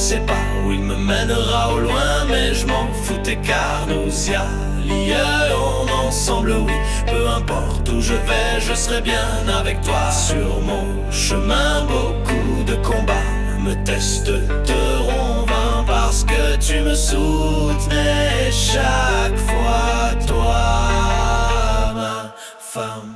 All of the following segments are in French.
sais pas où il me mènera au loin, mais je m'en foutais car nous y allions ensemble, oui. Peu importe où je vais, je serai bien avec toi. Sur mon chemin, beaucoup de combats me testeront vain, parce que tu me soutenais chaque fois, toi, ma femme.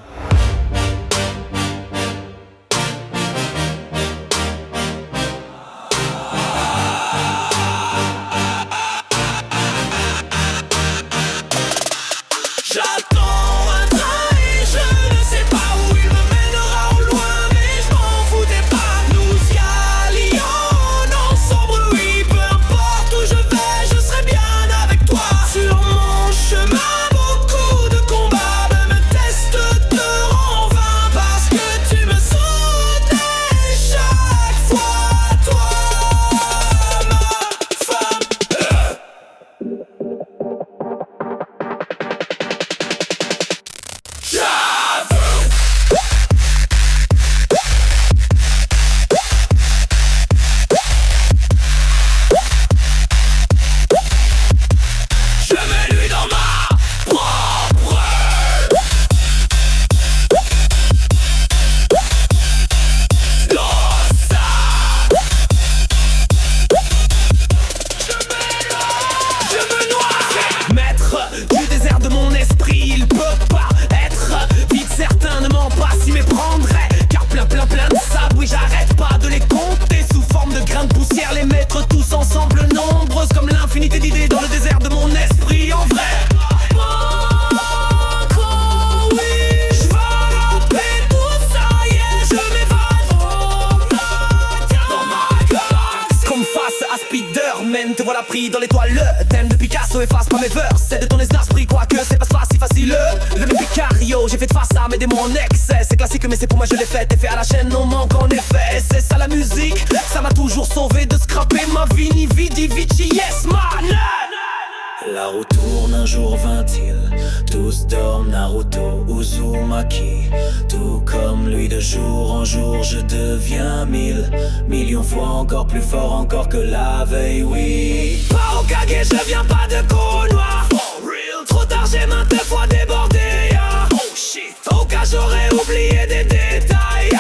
Te voilà pris dans l'étoile, le thème de Picasso efface pas mes verses. C'est de ton esprit, quoique c'est pas si facile. Le même Picario, j'ai fait face à mes démons en excès. C'est classique mais c'est pour moi je l'ai fait. Effet à la chaîne, on manque en effet. C'est ça la musique, ça m'a toujours sauvé de scraper ma vie. Ni vidi vici, yes man. La roue tourne, un jour 20 tous dorment, Naruto, Uzumaki. Tout comme lui, de jour en jour je deviens 1000 millions fois encore plus fort encore que la veille, oui. Pas au Kage, je viens pas de Konoha. Trop tard, j'ai maintes fois débordé, yeah. Oh shit. Au cas j'aurais oublié des détails.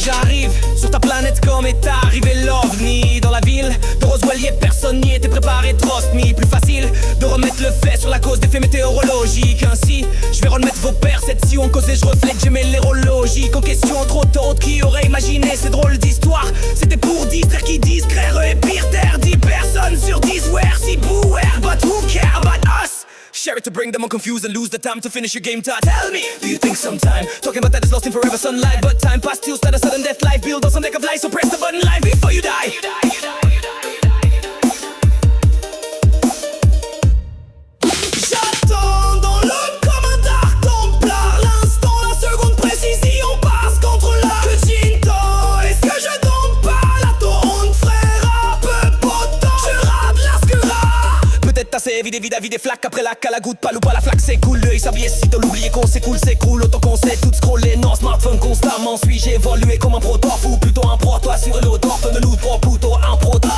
J'arrive sur ta planète comme est arrivé l'OVNI. Dans la ville de Roswell, personne n'y était préparé, trust me. Plus facile de remettre le fait sur la cause des faits météorologiques. Ainsi, je vais remettre vos perceptions causées, je reflète, j'ai mes lérologiques. En question trop tôt, qui aurait imaginé ces drôles d'histoires? C'était pour distraire qui discret, et pire terre. 10 personnes sur 10, where, si where, but who care about us? Share it to bring them unconfused and lose the time to finish your game. Tell me, do you think sometime talking about that is lost in forever sunlight? But time passed till start a sudden death life build on some deck of life. So press the button live before you die. J'attends dans le comme un dark templar. L'instant, la seconde précision passe contre la Jinto. Est-ce que je dompe pas la toronde, frère? Un peu potent, je rate l'ascura. Peut-être assez vide des flaques après la cale, la goutte, pas loupe, la flaque s'écoule. L'œil s'habille si t'as l'oublié qu'on s'écoule, s'écroule. Autant qu'on sait tout scroller, non smartphone constamment. Suis-je évolué comme un protorf ou plutôt un proto? Sur l'autorf, ne loot pas plutôt un proto.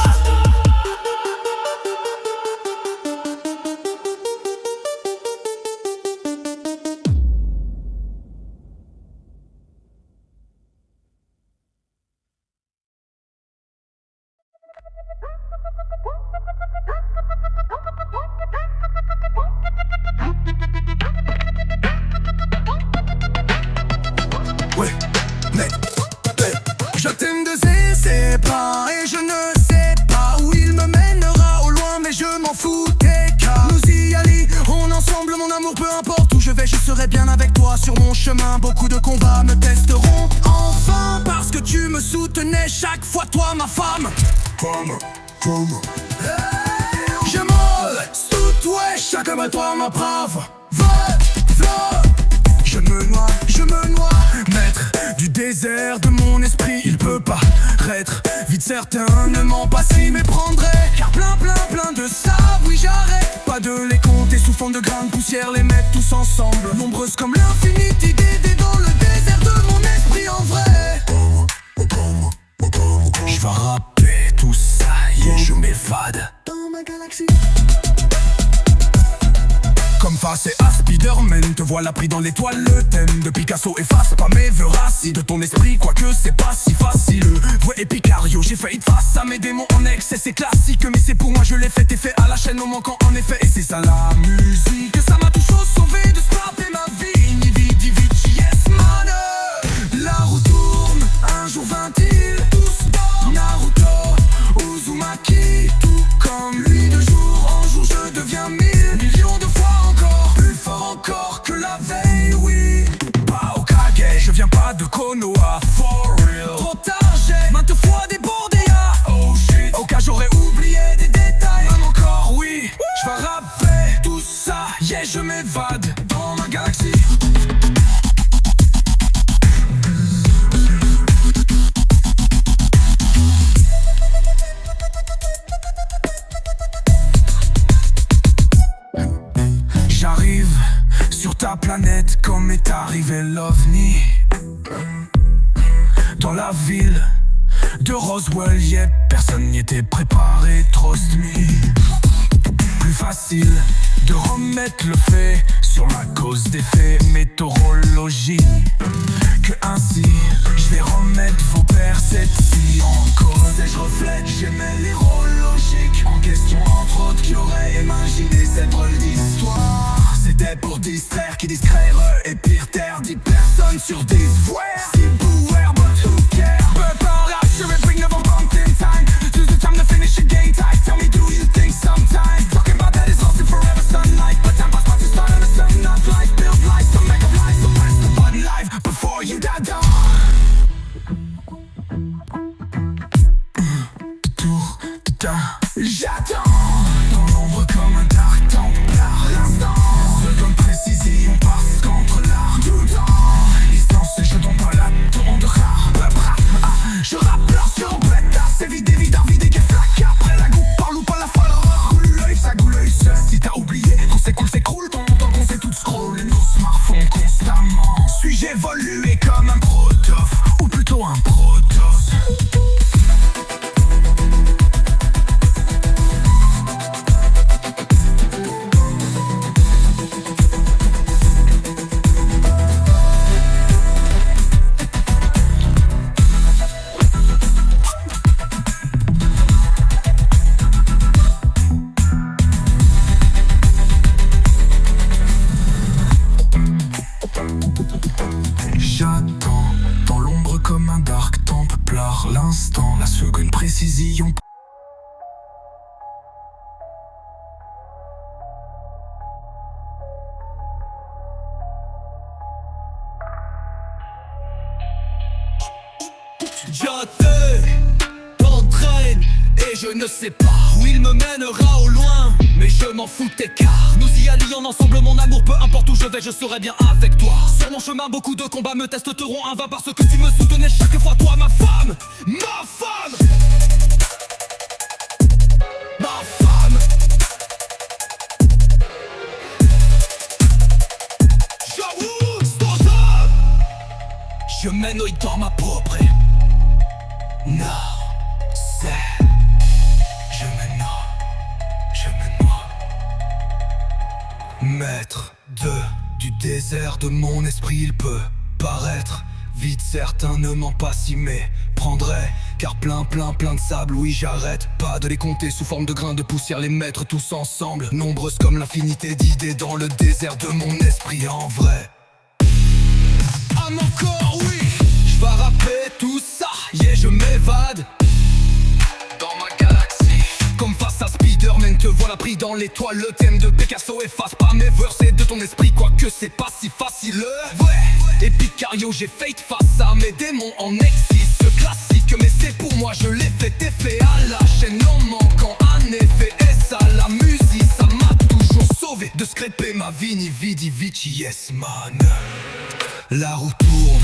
Ouais, mais je t'aime de c'est pas. Et je ne sais pas où il me mènera au loin, mais je m'en foutais car nous y allons ensemble, mon amour, peu importe où je vais, je serai bien avec toi. Sur mon chemin, beaucoup de combats me testeront tenais chaque fois toi ma femme. Je m'en sous ouais, chacun comme toi ma brave. Je me noie, maître du désert de mon esprit. Il peut pas être vite certainement pas s'y méprendrait. Car plein de ça, oui j'arrête pas de les compter sous forme de grains de poussière, les mettre tous ensemble. Nombreuses comme l'infinité d'idées dans le désert de mon esprit en vrai. Je vais rapper tout ça, yeah, je m'évade dans ma galaxie. Comme face et à Spider-Man, te voilà pris dans l'étoile, le thème de Picasso efface pas mes vœux racis de ton esprit, quoique c'est pas si facile. Ouais et Picario, j'ai failli de face à mes démons en excès, c'est classique, mais c'est pour moi je l'ai fait et fait à la chaîne au manquant en effet. Et c'est ça la musique, ça m'a toujours sauvé de stopper ma vie. Ni vidi vici, yes man. La roue tourne, un jour vint-il, tous morts. Naruto, Uzumaki, tout comme lui de jour en jour je deviens millions de fois encore, plus fort encore que la veille, oui. Pas au Kage, je viens pas de Konoha, for real. Trop tard, j'ai maintes fois débordé, oh shit. Au cas j'aurais oublié des détails, même encore, oui. Je vais rapper tout ça, yeah, je m'évade dans ma galaxie. J'arrive sur ta planète comme est arrivé l'OVNI. Dans la ville de Roswell, yeah, personne n'y était préparé, trust me. Plus facile de remettre le fait sur la cause des faits, météorologie. Que ainsi, je vais remettre vos perceptions en cause. Et je reflète, j'aimais l'hérologique en question, entre autres, qui aurait imaginé cette drôle d'histoire. C'était pour distraire, qui distraire et pire terre, 10 personnes sur 10. Ouais, si bouer, but who care? But par je vais bring the bump in time. Just the time to finish a game tight. Tell me, do you think sometime? Talking about that is lost in forever sunlight. But time pass by to start on the sun, not life. Build life, some make of life. So press the button live before you die down. Tour de temps, j'attends dans l'ombre comme un dark templar. L'instant, seconde précision parce qu'entre l'art tout temps, distance et je tombe pas la tonde rare. Je rappe leur sur bêta, c'est vide que flaque. Après la goutte parle ou pas la folle horreur. Goule l'œil, ça goule l'œil seul. Si t'as oublié qu'on s'écoule, s'écroule. Ton temps qu'on s'est tout scroll. Nos smartphones constamment. Suis-je évolué comme un protof, ou plutôt un protos? J'attends dans l'ombre comme un dark templar. L'instant, la seconde précision. Je t'entraîne et je ne sais pas où il me mènera au loin, mais je m'en foutais car nous y allions ensemble mon amour. Peu importe où je vais, je serai bien avec toi. Sur mon chemin, beaucoup de combats me testeront en vain parce que tu me soutenais chaque fois, toi ma femme. Ma femme. Ma femme. J'avoue, stand up. Je m'énoie dans ma propre. Non, c'est. Je me noie. Maître du désert de mon esprit, il peut paraître vite certainement pas s'y méprendrait. Car plein de sable, oui j'arrête pas de les compter sous forme de grains de poussière, les mettre tous ensemble. Nombreuses comme l'infinité d'idées dans le désert de mon esprit en vrai. Ah encore oui, je vais rapper tout ça, yeah je m'évade dans ma galaxie. Comme face à Spider-Man, te voilà pris dans l'étoile. Le thème de Picasso efface pas mes versets de ton esprit, quoique c'est pas si facile. Ouais, et Picario, j'ai fait face à mes démons en exil. Ce classique, classique, mais c'est pour moi, je l'ai fait effet à la chaîne en manquant un effet. Et ça, la musique, ça m'a toujours sauvé de scraper ma vini vidi vici, yes man. La roue tourne,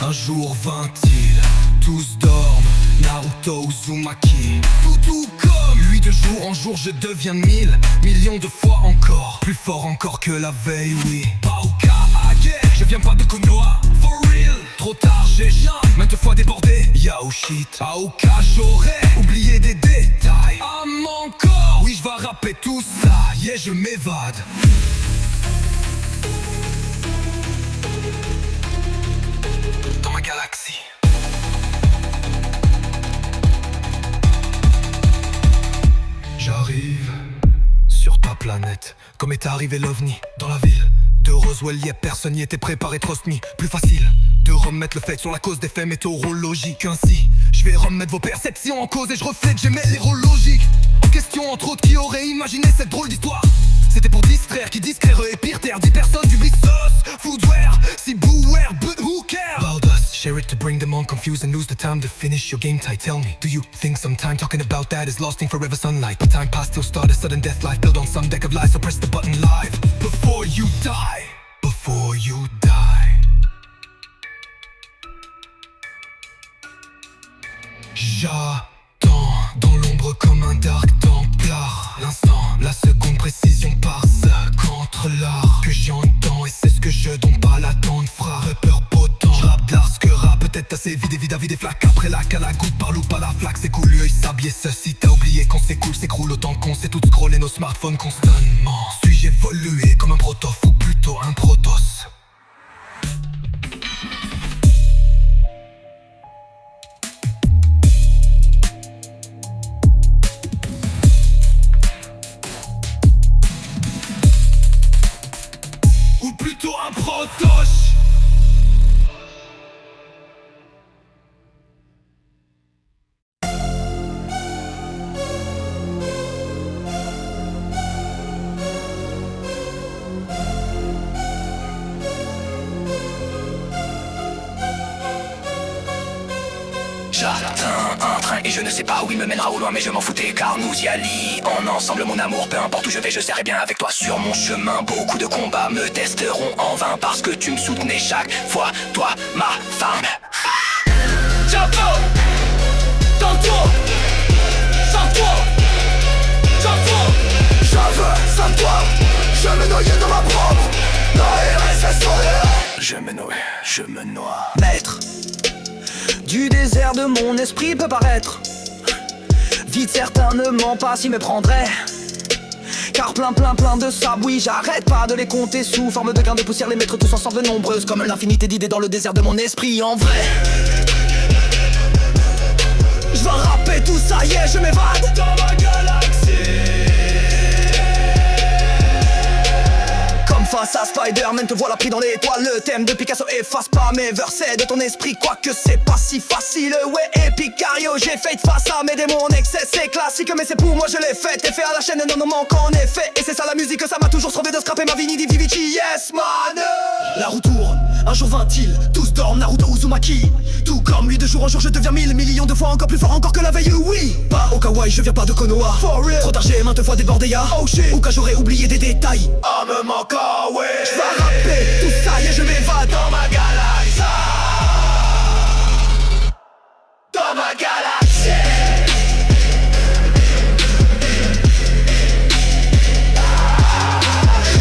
un jour 20-il, tous dorment, Naruto Uzumaki. Tout comme lui, de jour en jour je deviens 1000 millions de fois encore, plus fort encore que la veille, oui. Paoka Age, je viens pas de Konoha, for real. Trop tard, j'ai maintes fois débordé, yao shit. Aoka, j'aurais oublié des détails. Encore, oui, je vais rapper tout ça, yeah, je m'évade. Dans ma galaxie. J'arrive sur ta planète, comme est arrivé l'OVNI dans la ville de Roswell. Y'a personne n'y était préparé, trust me. Plus facile de remettre le fait sur la cause des faits météorologiques. Ainsi, je vais remettre vos perceptions en cause et je reflète, j'aimais l'hérologique. En question entre autres, qui aurait imaginé cette drôle d'histoire? C'était pour distraire, qui discret et pire terre. 10 personnes du sauce, foodware, si bouware, but who cares? About us, share it to bring them on, confused and lose the time to finish your game tight. Tell me, do you think sometime talking about that is lost in forever sunlight? But time past still start a sudden death life built on some deck of lies, so press the button live before you die, before you die. J'attends dans l'ombre comme un dark templar. L'instant, la seconde précision par contre l'art que j'entends, et c'est ce que je donne pas l'attente, frère. Peur potent, j'rappe d'art, ce que rap peut-être assez vide et vide à vide et flaque. Après la à la goutte, par loupe à la flaque, c'est cool, l'œil sablier ceci. T'as oublié qu'on s'écoule, s'écroule autant qu'on sait tout scroller nos smartphones constamment. Suis-je évolué comme un protof ou plutôt un protos? Ou plutôt un protoche. J'atteins un train et je ne sais pas où il me mènera au loin, mais je m'en foutais car nous y allions ensemble mon amour. Peu importe où je vais, je serai bien avec toi sur mon chemin. Beaucoup de combats me testeront en vain parce que tu me soutenais chaque fois, toi ma femme. J'avoue, tantôt, sans toi, j'avoue, J'avais sans toi, je me noyais dans ma propre je me noie. Maître du désert de mon esprit peut paraître vite, certains ne ment pas s'y méprendraient. Car plein de sable, oui, j'arrête pas de les compter sous forme de grains de poussière, les mettre tous ensemble nombreuses comme l'infinité d'idées dans le désert de mon esprit. En vrai, je vais rapper tout ça, yeah, je m'évade dans ma galaxie. Face à Spider-Man, te voilà pris dans l'étoile. Le thème de Picasso efface pas mes versets de ton esprit, quoique c'est pas si facile. Ouais, Epicario, j'ai fait face à mes démons en excès. C'est classique, mais c'est pour moi, je l'ai fait. T'es fait à la chaîne, non, non, manque en effet. Et c'est ça la musique, ça m'a toujours sauvé de scraper ma vini di vivici, yes man. La roue tourne, un jour 20-il, tous dorment, Naruto Uzumaki. Tout comme lui, de jour en jour, je deviens 1000 millions de fois encore plus fort encore que la veille, oui. Pas au kawaii, je viens pas de Konoha, for real. Trop tard, j'ai maintes fois débordé, ya. Oh shit, ou quand j'aurais oublié des détails. Ah, me manque, ouais. J'vais rapper tout ça, yeah, je m'évade dans ma galaxie. Dans ma galaxie.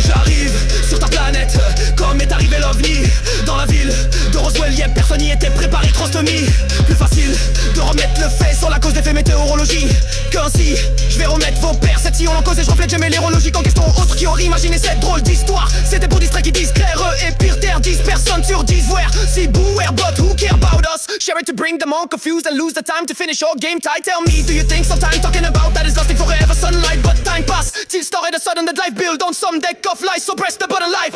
J'arrive sur ta planète, comme est arrivé l'OVNI. Dans la ville de Roswell, y'a personne n'y était préparé, trust me. Plus facile de remettre le fait sur la cause des faits météorologie. Qu'ainsi, je vais remettre vos perceptions en cause et je reflète, j'aimais l'hérologique en question. Autres qui auraient imaginé cette drôle d'histoire, c'était pour distraire qui discret, et pire terre, 10 personnes sur 10 where. Si bouware, but who care about us? Share it to bring them on, confused and lose the time to finish your game tight. Tell me, do you think sometime talking about that is lasting forever sunlight? But time pass, till started a sudden the life build on some deck of lies, so press the button live.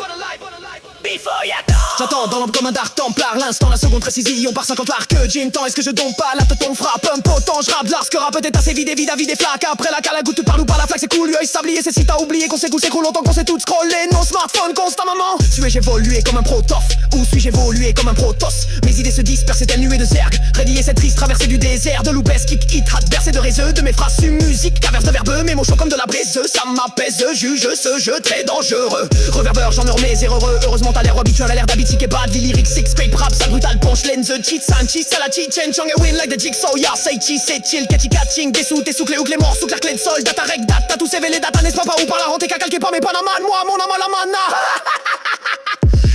Before you die. J'entends dans l'ombre comme un dark templar, l'instant, la seconde précision par 50 lards. Que j'ai une temps, est-ce que je dompe pas la ton frappe un potent, je rappe de l'art, ce que rap peut-être assez vide et vide à vide et flaque. Après la cale, goutte par ou par la flaque, c'est cool, l'œil sablier, c'est si t'as oublié qu'on s'écoule, c'est cool longtemps qu'on s'est tout scrollé nos smartphones constamment. Suis-je évolué comme un protof ou suis-je évolué comme un protoss? Mes idées se dispersent, c'est nuée de zerg, radier cette triste traversée du désert. De loupès, kick, hit, hat, bercé de réseau. De mes phrases sur musique, caverse de verbeux. Mes mots chauds comme de la braise, ça m'apaise. Juge ce jeu très dangereux. Reverbeur, j'en mes heureux. Heureusement t'as l'air habituel, à l'air d'habitude et bad. Les lyrics, six, scrape, rap, sale, brutal, punch, lens, cheat, sanchi, salachi, chen, chong, et win like the jigsaw. Ya, say, cheese, c'est chill, catchy, catching. Des sous, tes sous, clés ou clés morts, sous clair, clé de sol. Data, rec, data, tous ces vélés, data, n'est-ce pas ou par la rente et qu'à calquer pas mes panaman. Moi, mon âme à la mana.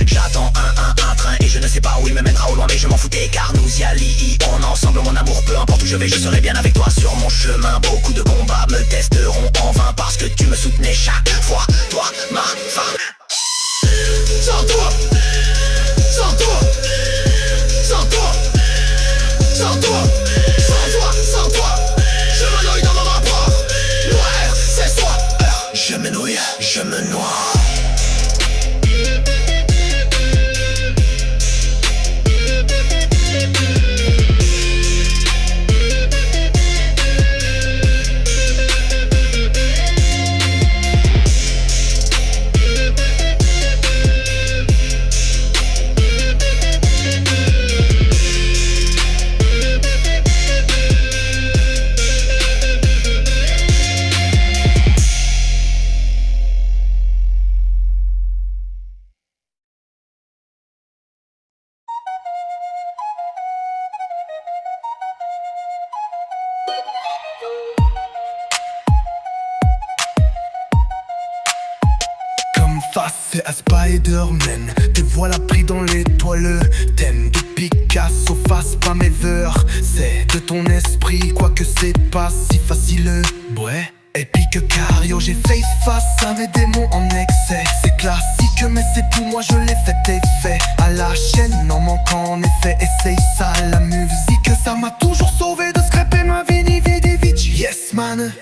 J'attends un train et je ne sais pas où il me mènera au loin, mais je m'en foutais car nous y allons ensemble mon amour. Peu importe où je vais, je serai bien avec toi sur mon chemin. Beaucoup de combats me testeront en vain parce que tu me soutenais chaque fois. Toi, ma femme. Sans toi, sans toi, sans toi, sans toi, sans toi, sans toi, je me noie dans mon rapport. Noir, c'est toi. Je me nouille, je me noie. Face à Spider-Man, te voilà pris dans l'étoile. Thème de Picasso, fasse pas mes vers. C'est de ton esprit, quoique c'est pas si facile. Ouais, épique cario, j'ai fait face à mes démons en excès. C'est classique mais c'est pour moi, je l'ai fait effet. À la chaîne, en manquant en effet, essaye ça. La musique, ça m'a toujours sauvé de scraper ma vie, ni vidi vici. Yes man.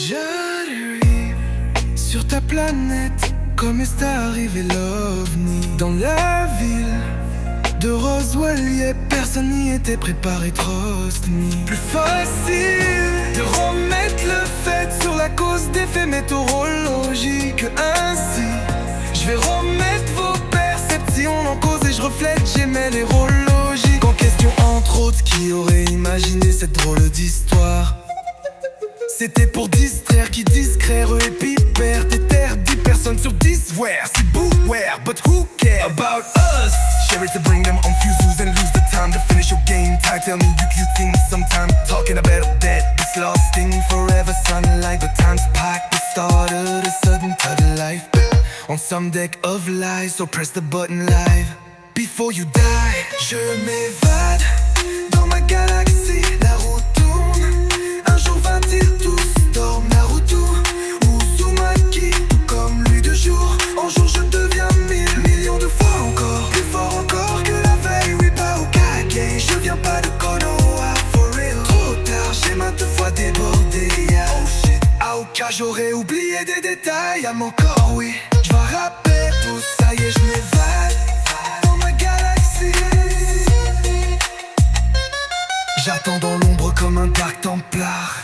J'arrive sur ta planète comme est arrivé l'OVNI. Dans la ville de Roswell, yeah, personne n'y était préparé, trust me. Plus facile de remettre le fait sur la cause des faits météorologiques. Ainsi, je vais remettre vos perceptions en cause et je reflète, j'aimais les rôles logiques. En question entre autres, qui aurait imaginé cette drôle d'histoire? C'était pour distraire, qui discret, épipère. T'éterre 10 personnes sur 10, where? C'est beware, but who cares about us? Share it to bring them on fuse and lose the time to finish your game. Time, tell me you think sometime talking about that it's lasting forever, son. Like the time's packed, the start of the sudden third life. On some deck of lies, so press the button live before you die. Je m'évade dans ma galaxie, la route tourne. Un jour va-t-il tous dorment Naruto ou Uzumaki, tout comme lui de jour en jour je deviens 1000 millions de fois encore plus fort encore que la veille. Oui pas au Kage, je viens pas de Konoha for real. Trop tard, j'ai maintes fois débordé, yeah. Oh shit, Aoka j'aurais oublié des détails. I'm encore oui, j'vais rapper tout ça y est je m'évade dans ma galaxie. J'attends dans l'ombre comme un dark templar.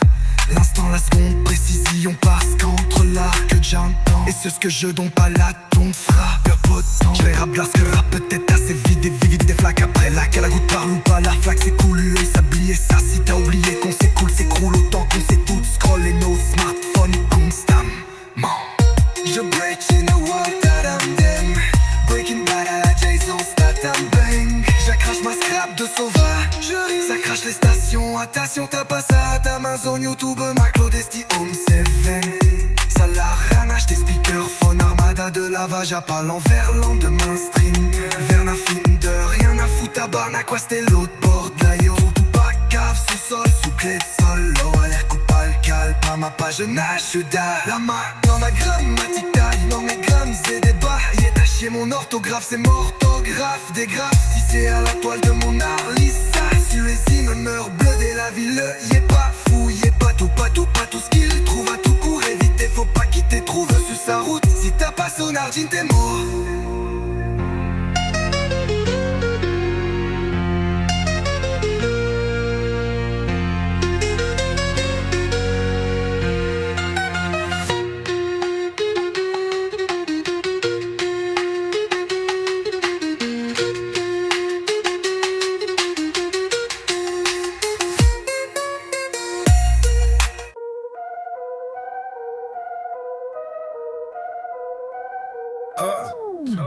L'instant, la seconde, précision parce qu'entre l'arc que j'entends et ce que je donne pas là, ton frappe potent. Je vais rap glace que rap peut-être assez vide et vide des flaques après là. Qu'à la goutte parle ou pas, la flaque s'écoule. Et s'habiller ça si t'as oublié qu'on s'écoule, s'écroule autant qu'on sait tout scroll et nos smartphones constamment. Je break in the world that I'm them. Breaking bad à la Jason Statham bang. J'accrache ma scrap de sauvagerie. Ça crache les stations, attention t'as pas ça à ta main. Zone YouTube, ma Claudesti Home 7. Ça la ranache des speakerphones. Armada de lavage à pas l'envers, lendemain stream. Verna film de rien à foutre à Barnac, c'était l'autre bord de la yo. Tout pas cave, sous-sol, sous clé de sol. L'eau à l'air coupe pas le cal, pas ma page, je nage, je dalle. La main dans ma grammatique taille, dans mes grammes c'est des bas. Y est à chier mon orthographe, c'est morthographe. Des graphes tissés à la toile de mon art. Lissa, Suézie me meurt bleu dès la ville. Y est pas fou, y est pas tout ce qu'il trouve à tout court. Évitez, faut Sonardine, t'es mort.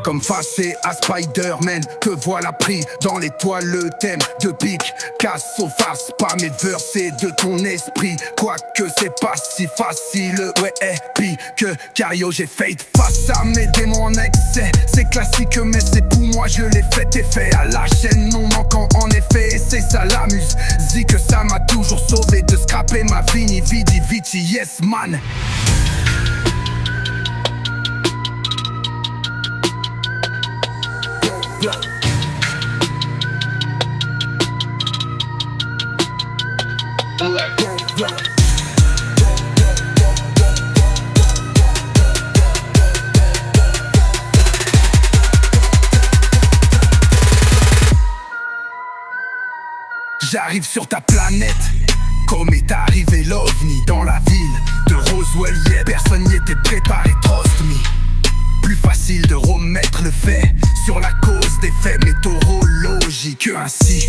Comme facé à Spider-Man, te voilà pris dans l'étoile, le thème de Picasso. Fasse pas mes versets de ton esprit, quoique c'est pas si facile. Ouais, et puis que Cario, j'ai fait face à mes démons en excès. C'est classique, mais c'est pour moi, je l'ai fait et fait à la chaîne, non manquant en effet. Et c'est ça la musique, que ça m'a toujours sauvé de scraper ma vini vidi vici, yes man. J'arrive sur ta planète, comme est arrivé l'OVNI dans la ville de Roswell, yeah, personne n'y était préparé, trust me. Plus facile de remettre le fait sur la cause des faits météorologiques. Ainsi,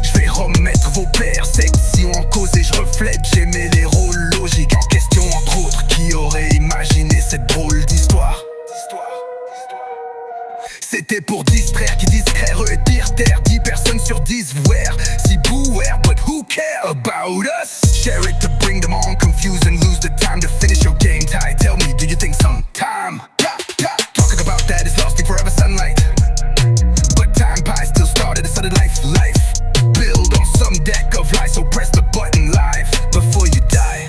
je vais remettre vos perceptions en cause et je reflète, j'aimais les rôles logiques en question, entre autres. Qui aurait imaginé cette drôle d'histoire? C'était pour distraire, qui discret retire terre. 10 personnes sur 10 where, si beware, but who care about us? Share it to bring them on, confuse and lose the time to finish your game tie. Tell me, do you think sometime talking about that is lost in forever sunlight? But time pie still started a sudden life. Build on some deck of lies, so press the button live before you die.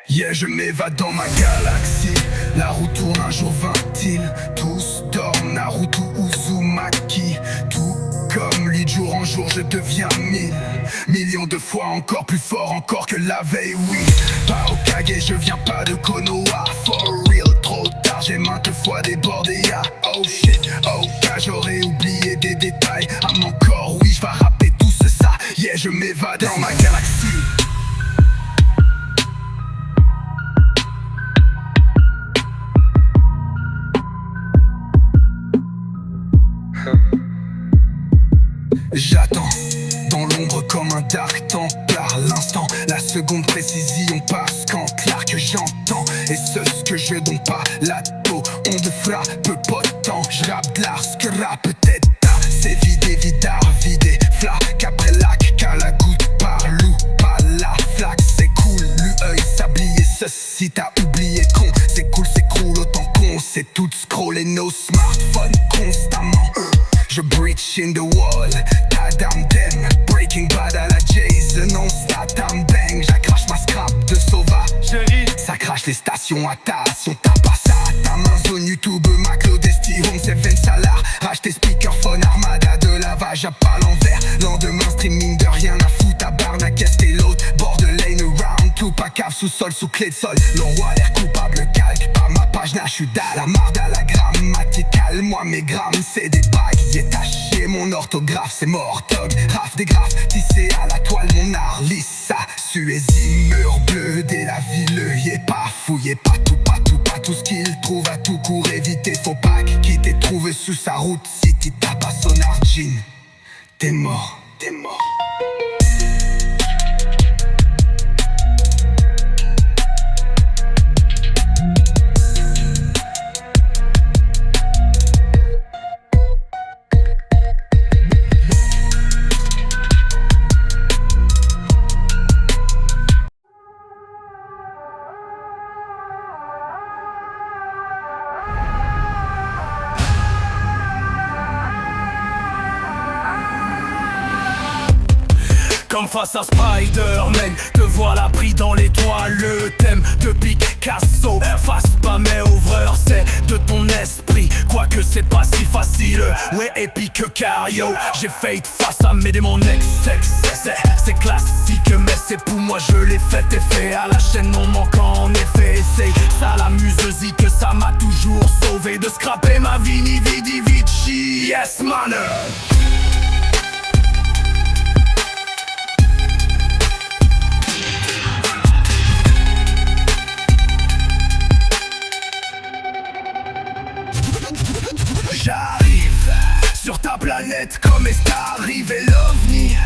Yeah, je m'évade dans ma galaxie. La roue tourne, un jour 20-il. Tous dorment, Naruto Uzumaki. Tout comme lui, de jour en jour, je deviens 1000 millions de fois encore plus fort, encore que la veille, oui. Pas au Kage, je viens pas de Konoha. For real, trop tard, j'ai maintes fois débordé. Yeah. Oh shit, oh cas, j'aurais oublié des détails. Encore, oui, je vais rapper tout ça. Yeah, je m'évade dans ma galaxie. J'attends dans l'ombre comme un dark templar. L'instant, la seconde précision passe quand clair que j'entends. Et ce que je donne pas, la peau, on de frappe potent. J'rappe de l'art, ce que rap peut-être c'est vidé, vidard, vidé. Flac après lac, qu'à la goutte par loup. Pas la flaque, c'est cool, l'œil sablier. Ceci t'as oublié con, c'est cool, s'écroule autant qu'on sait tout scroller nos smartphones constamment. Je breach in the wall, tadam dem. Breaking Bad à la Jason, on statam bang. J'accrache ma scrap de sauvagerie. Ça crache les stations à station. T'as pas ça à ta main, zone YouTube, Maclo, Desti, Home, Seven, Salar. Rach tes speakerphone, armada de lavage à pas l'envers. Lendemain, streaming de rien à foutre, à Barnac, et l'autre. Bord de lane around, tout pas cave, sous-sol, sous clé de sol. Le roi l'air coupable, calque, pas ma page, je suis dalle. La marde à la grammaticale, moi mes grammes, c'est des bagues détachées. Mon orthographe, c'est mort, dog. Raf des graphes, tissé à la toile, mon art lisse ça. Suézie, mur bleu, dès la ville, y est pas fouillé, pas tout ce qu'il trouve à tout court, éviter. Faut pas qu'il t'ait trouvé sous sa route. Si t'y tapes à Sonardine, t'es mort, t'es mort. Comme face à Spider-Man, te voilà pris dans l'étoile. Le thème de Picasso, face pas mais ouvreur, c'est de ton esprit. Quoique c'est pas si facile, ouais épique que Cario. J'ai fait face à mes démons c'est classique, mais c'est pour moi je l'ai fait et fait à la chaîne, non manquant en effet. c'est ça la museuse que ça m'a toujours sauvé de scraper ma vini vidi vici. Yes man. J'arrive sur ta planète comme est arrivé l'OVNI.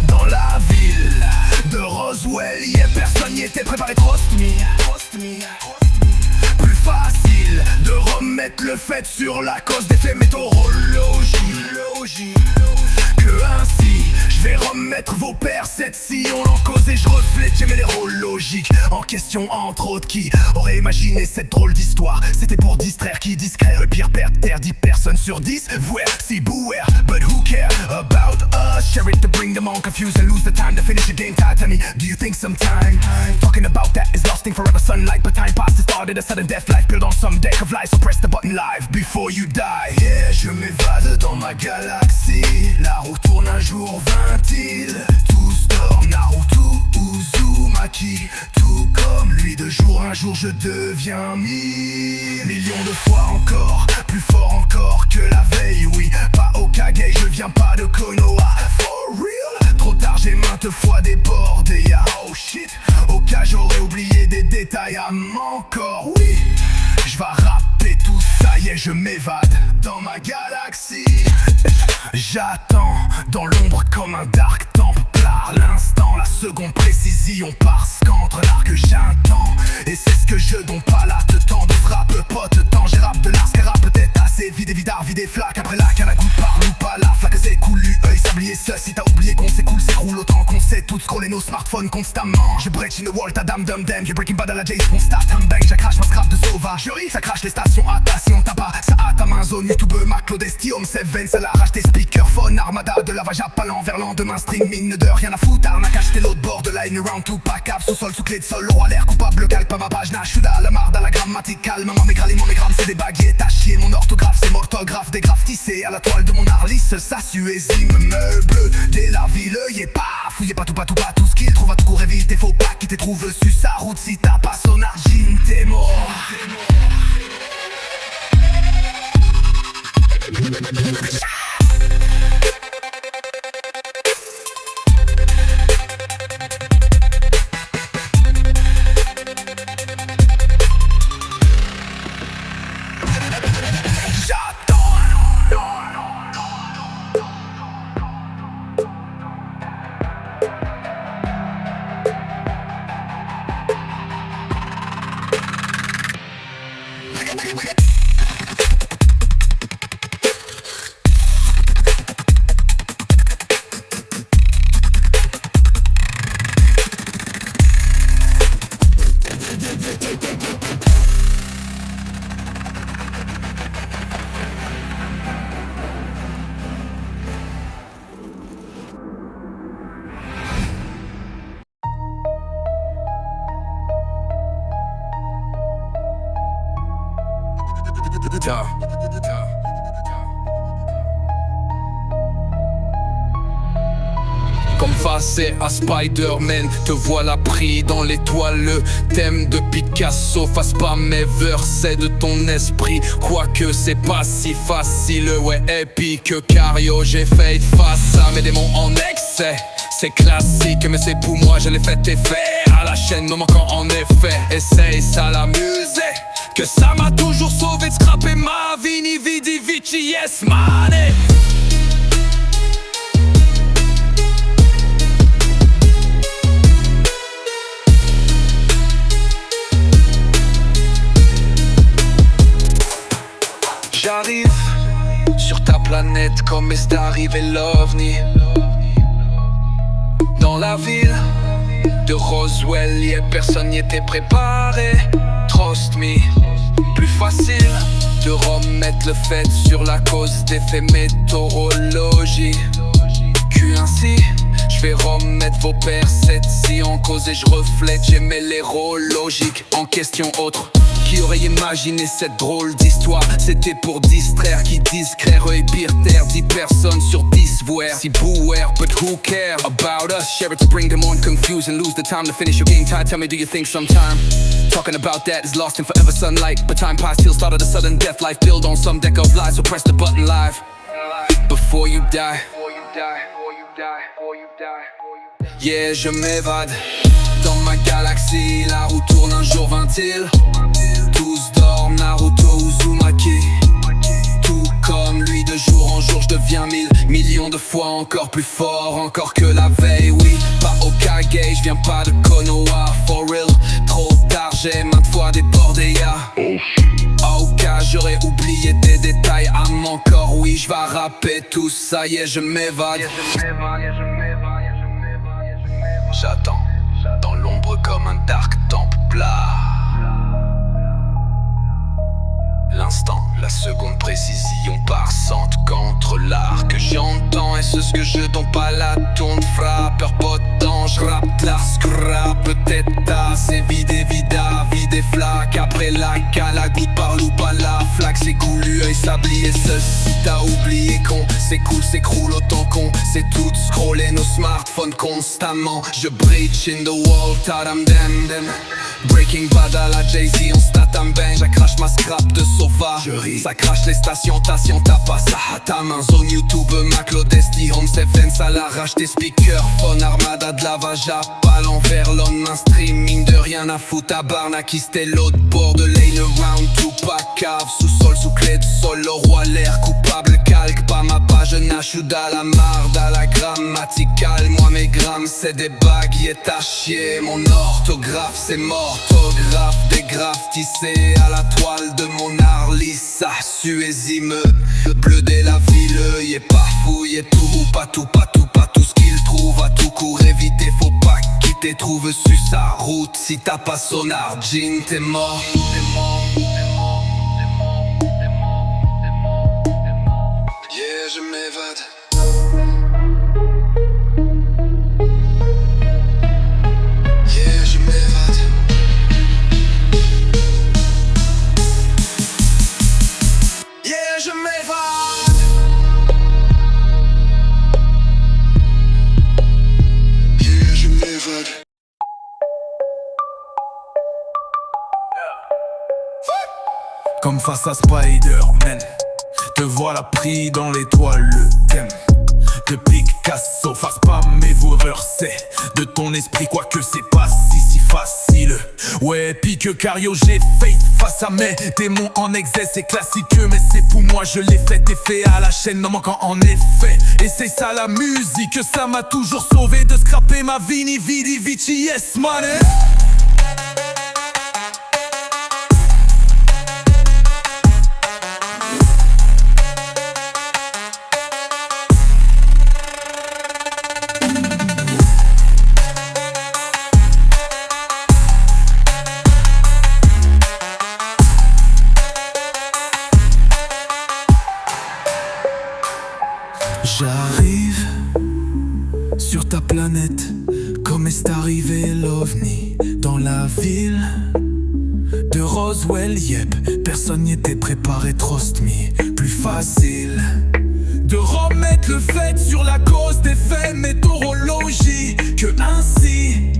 Dans la ville de Roswell, yeah, personne n'y était préparé, trust me. Plus facile de remettre le fait sur la cause des faits météorologiques. Que ainsi, je vais remettre vos perceptions en cause et je reflète, j'aimais les rôles logiques en question, entre autres. Qui aurait imaginé cette drôle d'histoire? C'était pour distraire, qui discret, le pire père de terre, 10 personnes sur 10. Vouer, si beware, but who care about us? Share it to bring them all confused and lose the time to finish the game. Tell me, do you think sometime talking about that is lasting forever sunlight? But time past, it started a sudden death, life built on some deck of lies. So press the button live before you die. Yeah, je m'évade dans ma galaxie. La roue tourne, un jour vint-il. Tous dorment, Naruto, Uzumaki. Tout comme lui, de jour un jour je deviens millions de fois encore, plus fort encore que la veille. Oui, pas au Kage, je viens pas de Konoha. For real, trop tard j'ai maintes fois débordé. Yeah, oh shit, au cas j'aurais oublié des détails. Encore, oui, je vais rapper tout ça. Yeah, je m'évade dans ma galaxie. J'attends dans l'ombre comme un dark templar. L'instant, la seconde précision parce qu'entre l'art que j'attends et c'est ce que je donne pas là. Te temps de frappe, pote, temps j'ai rap de l'art. Rap peut-être assez vide et vidard, vide et flaque. Après là qu'à la goutte parle ou pas la flaque s'écoule, œil sablier ça. Si t'as oublié qu'on s'écoule, s'écroule autant qu'on sait tout scroller nos smartphones constamment. Je break in the wall, ta dame dum dum. You're breaking bad à la Jace, on start un bang. J'accrache ma scrap de sauvagerie, ça crache les stations à ta. Si on t'a pas, ça a ta main zone YouTube, ma Claudesti, Home 7, ça l'arrache tes speakerphone. Armada de lavage à pas l'envers lendemain, string mine de rien à foutre. Arnaque acheté l'autre bord de line round tout pas cave, sous-sol, sous clé de sol, roi l'air coupable, calme pas ma page, nachuda, la marde à la grammatique calme. Maman mes grammes, c'est des baguettes à chier. Mon orthographe, c'est morthographe, des graphes tissés à la toile de mon Harlis. Ça suésime, meuble, dès la ville, y est pas. Fouillez pas tout ce qu'il trouve à tout court, évite, faut pas qu'il te trouve sur sa route. Si t'as pas son argine, t'es mort. Comme face à Spider-Man, te voilà pris dans l'étoile. Le thème de Picasso, fasse pas mes versets de ton esprit. Quoique c'est pas si facile, ouais épique. Cario, j'ai fait face à mes démons en excès. C'est classique, mais c'est pour moi, je l'ai fait effet. À la chaîne, me manquant en effet. Essaye ça l'amuser, que ça m'a toujours sauvé de scraper ma vini vidi vici. Yes man. J'arrive sur ta planète comme est arrivé l'OVNI. Dans la ville de Roswell, yeah, personne n'y était préparé. Trust me, plus facile de remettre le fait sur la cause des faits météorologiques. Ainsi, je vais remettre vos perceptions en cause et je reflète, j'aimais les rôles logiques en question autre. Qui aurait imaginé cette drôle d'histoire? C'était pour distraire, qui discret, et pire terre. 10 personnes sur 10 voir si bouwer, but who care about us? Share it to bring them on, confuse and lose the time to finish your game tired. Tell me, do you think sometime talking about that is lost in forever sunlight? But time passed till started a sudden death. Life build on some deck of lies, so press the button live before you die. Yeah, je m'évade dans ma galaxie. La roue tourne, un jour vint-il. Tous dorment, Naruto, Uzumaki. Tout comme lui, de jour en jour je deviens 1000 millions de fois encore plus fort, encore que la veille. Oui, pas Hokage, je viens pas de Konoha. For real, trop tard, j'ai maintes fois débordé, au cas j'aurais oublié des détails. Âme encore, oui, je vais rapper tout ça. Yeah, je m'évade. J'attends dans l'ombre comme un dark temple plat. L'instant, la seconde précision parsante qu'entre l'art que j'entends et ce que je donne pas la tourne frappeur potent. Je rappe la scrap, peut-être assez vide et vida, vide et flaque. Après la goutte par loup pas la flaque, c'est goulu, œil sablier. Ceci t'as oublié qu'on s'écoule, s'écroule autant qu'on sait tout scroller nos smartphones constamment. Je breach in the wall, tadam dem dem. Breaking Bad à la Jay-Z, on statam bang. J'accrache ma scrap de sauvagerie. Ça crache les stations, t'as pas ça à ta main. Zone YouTube, Mac, Lodesty, Home Stephen, ça l'arrache tes speakers. Phone, armada de lavage à pas l'envers, lendemain streaming de rien à foutre à Barnaky, c'était l'autre bord de lane around. Tupac, cave, sous-sol, sous clé de sol. Le roi l'air coupable, calque pas ma page, Nashoud à la marde, à la grammaticale. Moi mes grammes c'est des baguettes à chier. Mon orthographe c'est morthographe, des graphes tissés à la toile de mon art lisse. Ah, suésime, bleu dès la ville, y est pas fou, y est tout, pas tout, pas tout, pas tout ce qu'il trouve. À tout court éviter, faut pas quitter, trouve su sa route. Si t'as pas sonar, jean, t'es mort. Yeah, je m'évade. Yeah, je m'évade. Yeah, je m'évade. Yeah, je m'évade. Comme face à Spider-Man, te voilà pris dans l'étoile, le thème de Picasso. Fasse pas mes erreurs, c'est de ton esprit, quoique c'est pas si facile. Ouais, pique Cario, j'ai fait face à mes démons en exercice. C'est classique, mais c'est pour moi, je l'ai fait. T'es fait à la chaîne, non manquant en effet. Et c'est ça la musique, ça m'a toujours sauvé de scraper ma vini vidi vici, yes money. J'arrive sur ta planète, comme est arrivé l'OVNI dans la ville de Roswell. Yep, personne n'y était préparé, trust me. Plus facile de remettre le fait sur la cause des faits météorologie que ainsi.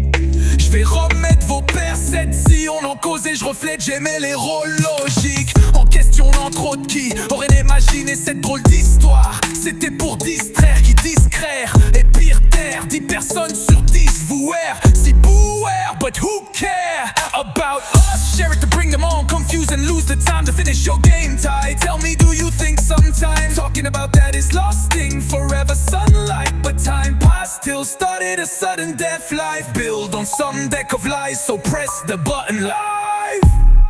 Je vais remettre vos percepts si on en causait, je reflète, j'aimais les rôles logiques. En questionnant trop de qui aurait imaginé cette drôle d'histoire. C'était pour distraire, qui discrère et pire terre. 10 personnes sur 10 vouer, si bouer, but who care about us? Share it to bring them on, confuse and lose the time to finish your game tight. Tell me, do you think sometimes talking about that is lasting forever sunlight? But time passed till started a sudden death. Life build on some deck of lies, so press the button live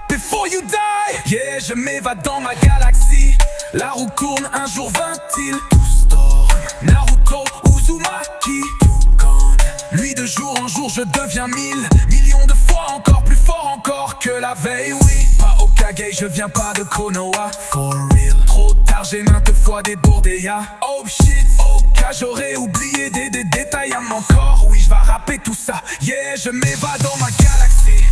before you die. Yeah, je m'évade dans ma galaxie. La roue tourne, un jour vint-il. Tous dorment, Naruto, Uzumaki. Tout comme lui, de jour en jour je deviens 1000 millions de fois encore plus fort encore que la veille. Oui, pas Hokage, je viens pas de Konoha. For real, trop tard, j'ai maintes fois débordé, ya. Oh shit, Oka, j'aurais oublié des détails à mon corps. Oui, je vais rapper tout ça. Yeah, je m'évade dans ma galaxie.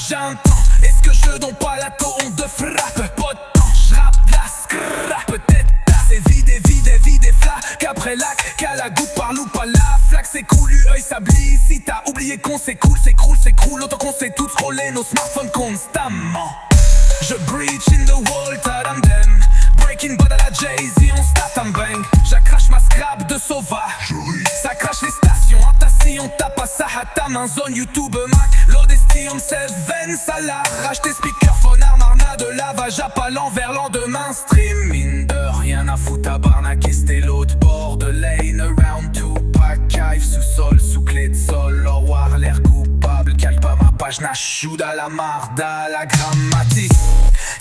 j'entends. Est-ce que je donne pas la tourne de frappe? Pas de temps, j'rappe la scrap. Peut-être c'est vide et flac. Qu'après lac, qu'à la goutte par loup, pas la flaque. C'est cool, œil s'ablie. Si t'as oublié qu'on s'écoule, s'écroule. Autant qu'on sait tout scroller nos smartphones constamment. Je breach in the wall, tadam-dem. Breaking bad à la Jay-Z, on stat un bang. J'accrache ma scrap de sauvage. Ça crache les stations, si on tape à ça à ta main. Zone YouTube, Mac, l'Odestium 7, ça l'arrache. Tes speakerphones, armarna de lavage à pas l'envers, lendemain stream. Mine de rien à foutre à Barnac, c'était l'autre bord de lane. Around two pack, cave, sous-sol, sous clé de sol. Au revoir, l'air coupable, calme pas ma page, nachoud à la marda, la grammatique.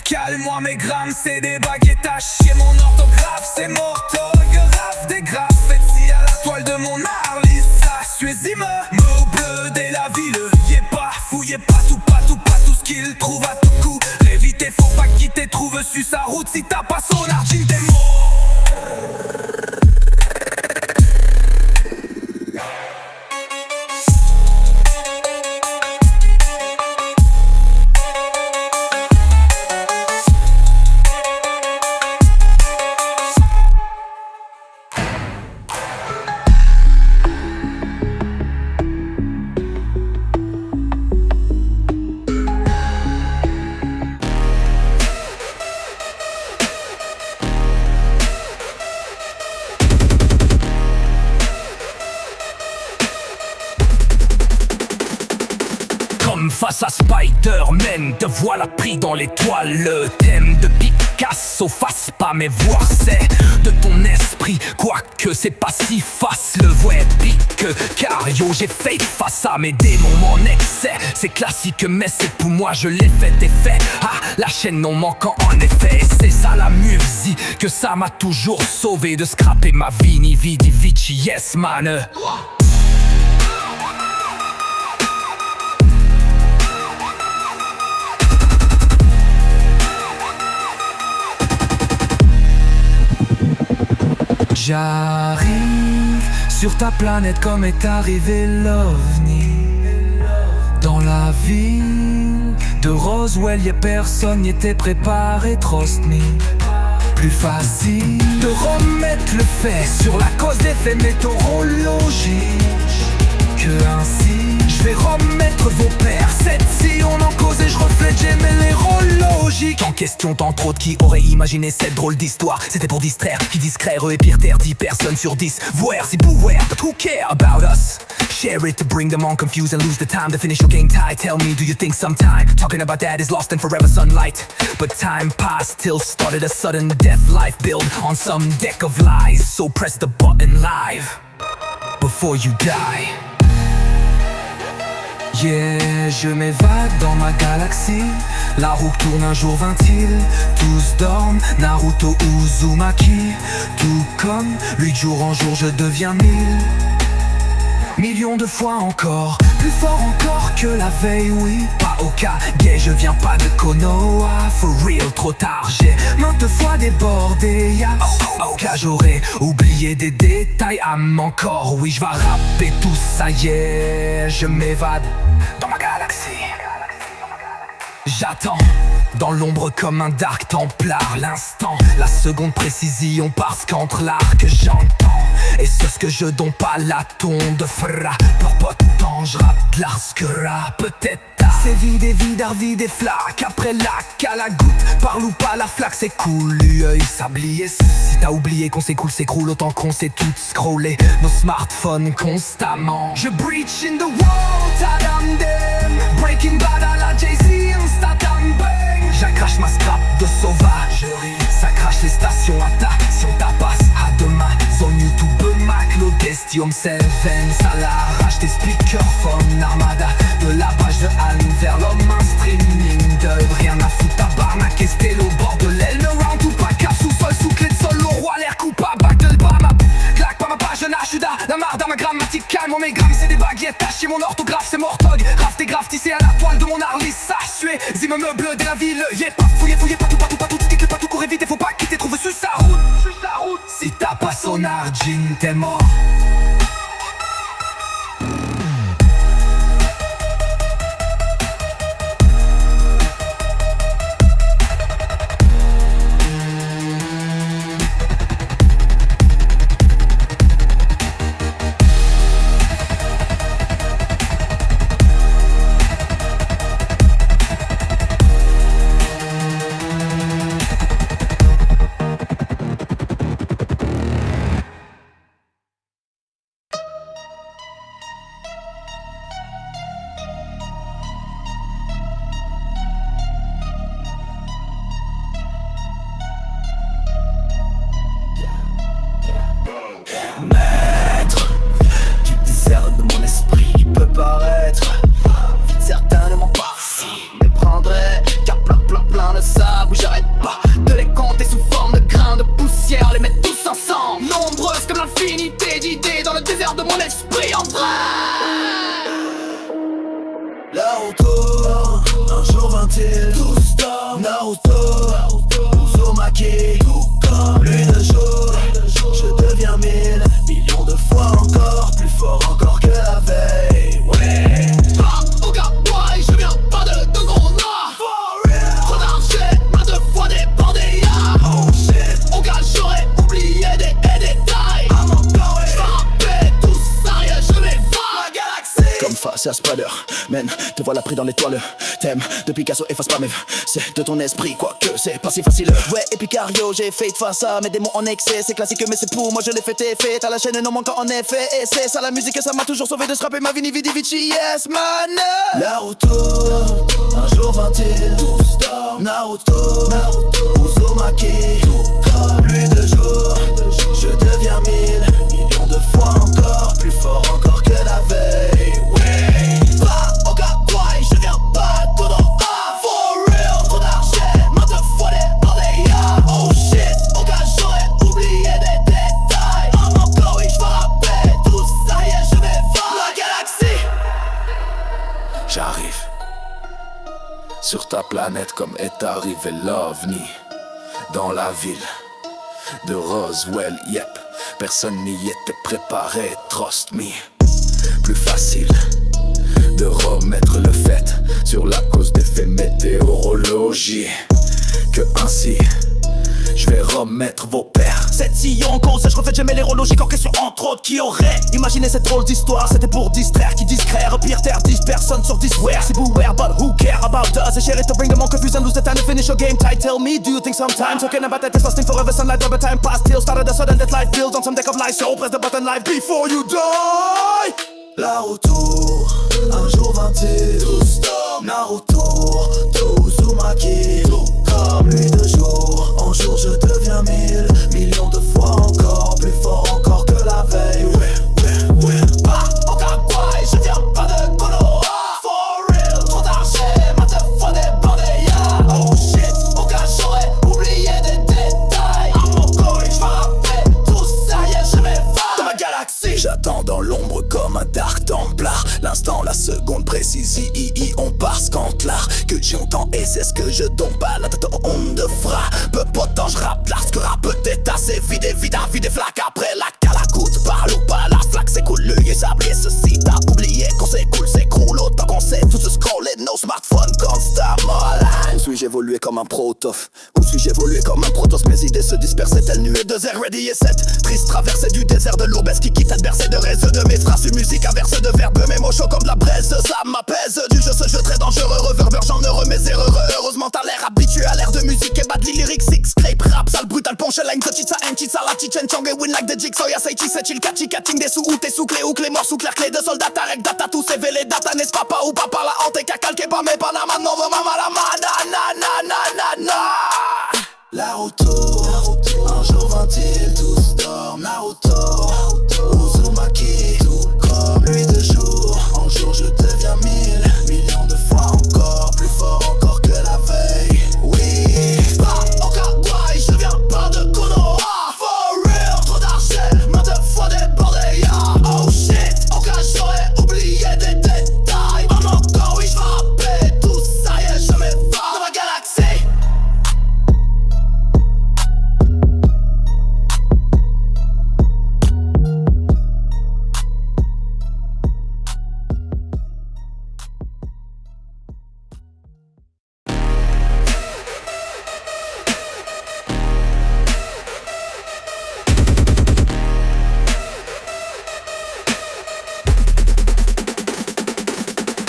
Calme-moi mes grammes, c'est des baguettes à chier. Mon orthographe, c'est morthographe. Des graffettes si à la toile de mon Arlis. Suez-y mots bleus dès la ville. Fouillez pas tout ce qu'il trouve à tout coup. L'éviter, faut pas quitter, trouve su sa route. Si t'as pas son argile, t'es mort. Face à Spider-Man, te voilà pris dans l'étoile. Le thème de Picasso, fasse pas mais voir c'est de ton esprit. Quoique c'est pas si facile, le voix pique. Car yo j'ai fait face à mes démons, mon excès. C'est classique mais c'est pour moi je l'ai fait et fait. Ah la chaîne non manquant en effet. C'est ça la musique, que ça m'a toujours sauvé de scraper ma vini vidi vici yes man. J'arrive sur ta planète comme est arrivé l'OVNI. Dans la ville de Roswell, y'a personne n'y était préparé, trust me. Plus facile de remettre le fait sur la cause des faits météorologiques. Que ainsi, je vais remettre vos pères. Si on en cause et je reflète, j'aimais les rôles logiques. En question tant trop de qui aurait imaginé cette drôle d'histoire. C'était pour distraire, qui discret, et pire terre, 10 personnes sur 10. Voir, c'est beware, but who care about us? Share it to bring them on confused and lose the time to finish your game tie. Tell me, do you think sometime talking about that is lost and forever sunlight? But time passed till started a sudden death life build on some deck of lies. So press the button live before you die. Yeah, je m'évade dans ma galaxie. La roue tourne un jour 20-il. Tous dorment, Naruto Uzumaki. Tout comme lui de jour en jour je deviens 1000. Millions de fois encore, plus fort encore que la veille, oui. Pas au cas gay, je viens pas de Konoha. For real, trop tard, j'ai maintes fois débordé. Au cas j'aurais oublié des détails. Encore, oui, je vais rapper tout ça, yeah. Je m'évade dans ma galaxie. J'attends dans l'ombre comme un dark templar. L'instant, la seconde précision parce qu'entre l'arc j'entends. Et c'est ce que je donne pas la tonde fra. Pour pas de temps, je rappe de l'arskera. Peut-être c'est vide et flac. Après lac à la goutte, parle ou pas la flaque, c'est cool. L'œil sablier. Si t'as oublié qu'on s'écroule autant qu'on sait tout scroller nos smartphones constamment. Je breach in the wall, tadam dem. Breaking bad à la Jay-Z, instatam bang. J'accrache ma scrap de sauvagerie. Ça crache les stations à ta, si on tapasse à demain. Zone YouTube, Mac, l'Odestium 7, ça l'arrache. Tes speakerphones, armada de la page de Anne vers l'homme, un streaming de rien à foutre à Barnac, Estelle au bord de l'aile. Le round ou pas, cap sous-sol, sous clé de sol. Au roi, l'air coupable, back de Bama. Claque pas ma page, je nachuda. La marde à ma grammatique, calme, mes grammes, c'est des baguettes tachées. Mon orthographe, c'est mortog. Raf tes graves tissé à la toile de mon Arlis. Ça sué, zimmeumeux bleu de la ville. Y'a pas fouillé, pas tout, tic, pas tout, court vite, faut pas quitter, trouve sur sa route. Si t'as pas son argine, t'es mort. à Spider, man, te voilà pris dans l'étoile. Thème de Picasso, efface pas mes vœux. C'est de ton esprit, quoique c'est pas si facile. Ouais, Epicario, j'ai fait face à mes démons en excès. C'est classique, mais c'est pour moi, je l'ai fait, t'es fait. À la chaîne, non manquant en effet. Et c'est ça la musique, et ça m'a toujours sauvé de scraper ma vini vidi vici, yes man. Naruto, un jour 20-il, tous dorment. Naruto, Uzumaki, comme lui de jour. Je deviens 1000 millions de fois encore, plus fort encore que la veille. Ouais, pas au Kawaii, je viens pas de Konoha. For real, trop d'argent, maintes fois des bandeillas. Oh shit, au cas j'aurais oublié des détails. Encore oui, je vais rappeler tout ça, yeah, je vais voir la galaxie. J'arrive sur ta planète comme est arrivé l'OVNI. Dans la ville de Roswell, yep, personne n'y était préparé, trust me. Plus facile de remettre le fait sur la cause des faits météorologie que ainsi je vais remettre vos pères. Cette sillon en cause, je refais jamais l'érologie en question entre autres qui aurait imaginé cette drôle d'histoire. C'était pour distraire, qui discret, repire terre, 10 personnes sur 10 where. C'est beware, but who care about us? And share it to bring them on confused and lose the time to finish your game tight. Tell me, do you think sometimes talking about that is lasting forever? Sunlight, rubber time past till started a sudden that life builds on some deck of lies. So press the button live before you die. La retour, un jour 20-il, tous dorment. Naruto, Uzumaki, comme lui de jour. En jour je deviens 1000 millions de fois encore, plus fort encore que la veille. Ouais, pas au Kawaii, je viens pas de Konoha. For real, trop d'argent, maintes fois des bandeillas. Oh shit, au cas j'aurais oublié des détails. À mon coin, je vais rappeler tout ça, yeah, je vais voir dans ma galaxie. J'attends dans l'ombre comme un Dark Templar. L'instant, la seconde précise, on part scantlar. Que j'entends et c'est ce que je dompe à la tête on de fera. Peu potent, je rappe là, ce que rap peut-être assez vide et vide flaque. Après la calacoute, parle ou pas, la flaque s'écoule, l'œil est sablé. Ceci t'as oublié qu'on s'écoule, s'écroule autant qu'on sait tout se scroller. Nos smartphones constamment online. Où suis-je évolué comme un protof? Où suis-je évolué comme un protos? Mes idées se dispersaient, telles nuées de zère, ready et set. Triste traversée du désert de l'ourbès qui quitte adversaire de reste de mes phrases. Une musique inverse de verbes, mes mots chauds comme de la braise. Ça m'apaise, du jeu ce jeu très dangereux. Reverber, j'en heureux, mes erreurs. Heureusement t'as l'air habitué à l'air de musique et bad lyrics. Six scrape, rap, sale, brutal, punchline. Sochitsa, enchitsa, la chichen, chong et win like the jigsaw. Ya say chisse, chill, catchy, catching des sous ou tes sous clés ou clés morts sous clair, clés de soldats. Tarek, data, tous ces vélés, data, n'est-ce pas ou papa la hante et qu'a calqué pas mes panamas. Non, maman, la mana, la retour, un jour 20-il, tous dorment. Naruto, Uzumaki, tout comme lui de jour. En jour je deviens 1000 millions de fois encore, plus fort encore que la veille. Oui, pas au Kawaii, je viens pas de Konoha. For real, trop d'argent, maintes fois des bandeillas. Oh shit, au cas j'aurais oublié des détails. En encore oui, je vais rappeler tout ça, yeah, je vais voir dans ma galaxie.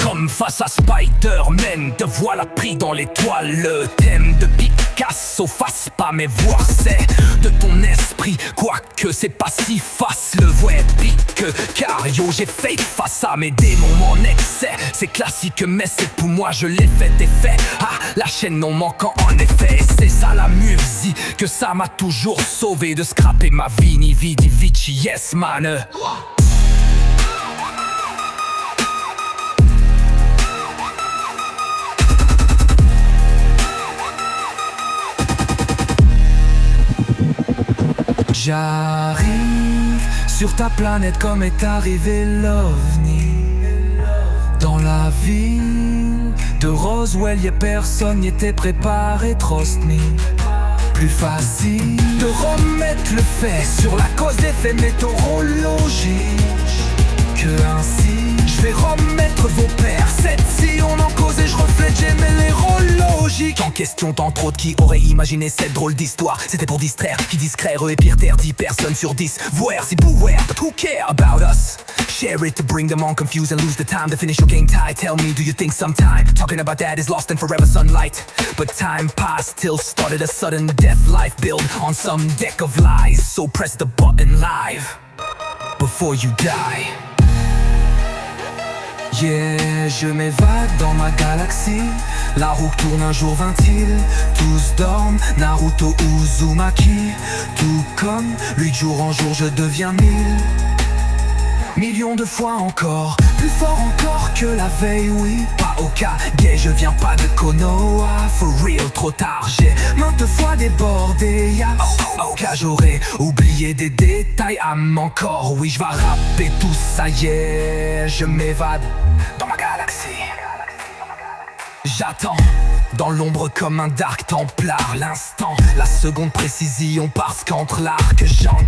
Comme face à Spider-Man, te voilà pris dans l'étoile. Le thème de Picasso, fasse pas mais voir c'est de ton esprit, quoique c'est pas si facile. Le vrai pique, car yo j'ai fait face à mes démons en excès. C'est classique mais c'est pour moi je l'ai fait et fait. Ah, la chaîne non manquant en effet. C'est ça la musique, que ça m'a toujours sauvé de scraper ma vini vidi vici, yes man. J'arrive sur ta planète comme est arrivé l'OVNI. Dans la ville de Roswell, y'a personne n'y était préparé, trust me. Plus facile de remettre le fait sur la cause des faits météorologiques que ainsi je Je vais remettre vos pères. Cette si on en cause et je reflète, j'aimais les rôles logiques. En question tant trop de qui aurait imaginé cette drôle d'histoire. C'était pour distraire, qui discret, et pire terre, 10 personnes sur 10. Voir c'est beware, but who care about us? Share it to bring them on, confused and lose the time to finish your game tie. Tell me, do you think sometime talking about that is lost in forever sunlight? But time passed till started a sudden death. Life built on some deck of lies. So press the button live before you die. Yeah, je m'évade dans ma galaxie. La roue tourne, un jour 20-il. Tous dorment, Naruto Uzumaki. Tout comme lui, de jour en jour je deviens 1000. Millions de fois encore, plus fort encore que la veille, oui. Pas au cas gay, je viens pas de Konoha. For real, trop tard, j'ai maintes fois débordé. Yeah. Au cas j'aurais oublié des détails. Encore, oui, je vais rapper tout ça, yeah. Je m'évade dans ma galaxie. J'attends dans l'ombre comme un dark templar. L'instant, la seconde précision parce qu'entre l'art que j'entends